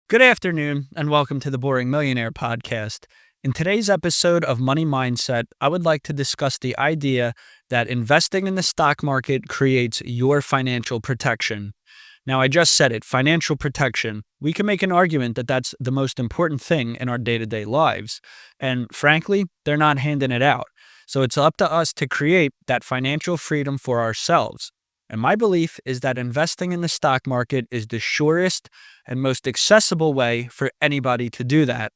Good afternoon, and welcome to the Boring Millionaire podcast. In today's episode of Money Mindset, I would like to discuss the idea that investing in the stock market creates your financial protection. Now, I just said it, financial protection. We can make an argument that that's the most important thing in our day-to-day lives. And frankly, they're not handing it out. So it's up to us to create that financial freedom for ourselves. And my belief is that investing in the stock market is the surest and most accessible way for anybody to do that.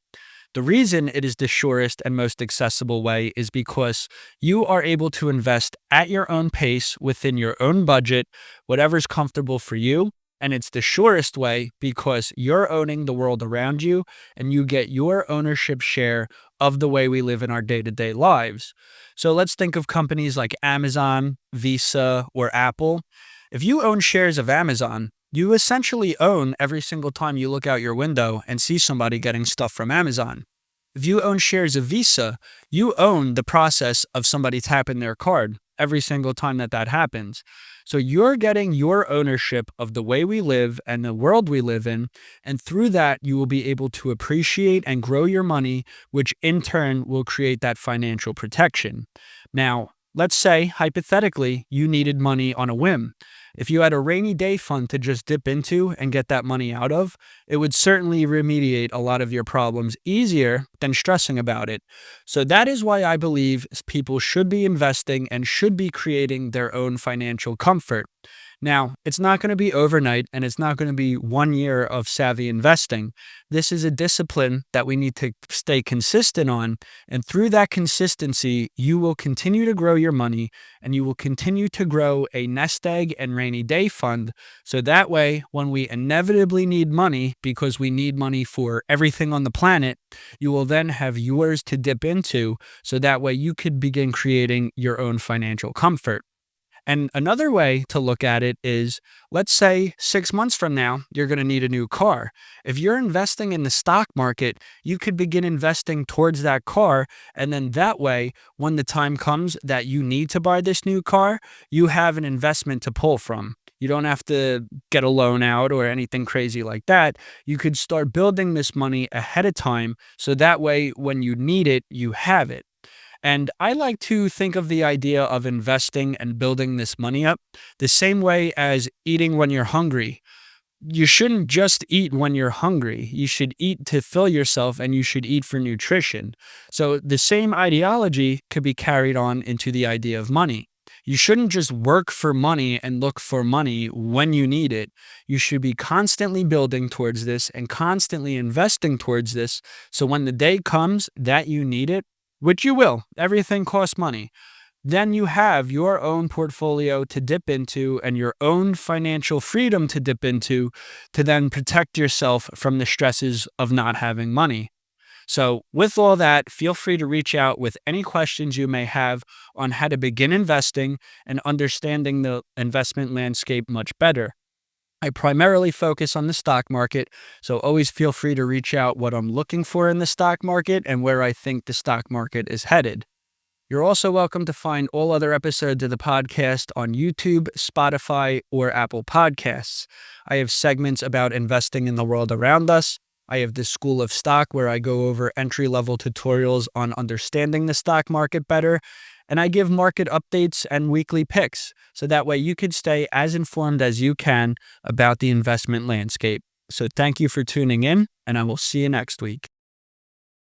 The reason it is the surest and most accessible way is because you are able to invest at your own pace within your own budget, whatever's comfortable for you. And it's the surest way because you're owning the world around you and you get your ownership share of the way we live in our day-to-day lives. So let's think of companies like Amazon, Visa, or Apple. If you own shares of Amazon, you essentially own every single time you look out your window and see somebody getting stuff from Amazon. If you own shares of Visa, you own the process of somebody tapping their card every single time that happens. So you're getting your ownership of the way we live and the world we live in. And through that, you will be able to appreciate and grow your money, which in turn will create that financial protection. Now, let's say, hypothetically, you needed money on a whim. If you had a rainy day fund to just dip into and get that money out of, it would certainly remediate a lot of your problems easier than stressing about it. So that is why I believe people should be investing and should be creating their own financial comfort. Now, it's not going to be overnight and it's not going to be 1 year of savvy investing. This is a discipline that we need to stay consistent on. And through that consistency, you will continue to grow your money and you will continue to grow a nest egg and rainy day fund. So that way, when we inevitably need money, because we need money for everything on the planet, you will then have yours to dip into. So that way you could begin creating your own financial comfort. And another way to look at it is, let's say 6 months from now, you're going to need a new car. If you're investing in the stock market, you could begin investing towards that car. And then that way, when the time comes that you need to buy this new car, you have an investment to pull from. You don't have to get a loan out or anything crazy like that. You could start building this money ahead of time. So that way, when you need it, you have it. And I like to think of the idea of investing and building this money up the same way as eating when you're hungry. You shouldn't just eat when you're hungry. You should eat to fill yourself and you should eat for nutrition. So the same ideology could be carried on into the idea of money. You shouldn't just work for money and look for money when you need it. You should be constantly building towards this and constantly investing towards this. So when the day comes that you need it, which you will, everything costs money, then you have your own portfolio to dip into and your own financial freedom to dip into to then protect yourself from the stresses of not having money. So with all that, feel free to reach out with any questions you may have on how to begin investing and understanding the investment landscape much better. I primarily focus on the stock market, so always feel free to reach out what I'm looking for in the stock market and where I think the stock market is headed. You're also welcome to find all other episodes of the podcast on YouTube, Spotify, or Apple Podcasts. I have segments about investing in the world around us. I have the School of Stock where I go over entry-level tutorials on understanding the stock market better. And I give market updates and weekly picks, so that way you can stay as informed as you can about the investment landscape. So thank you for tuning in, and I will see you next week.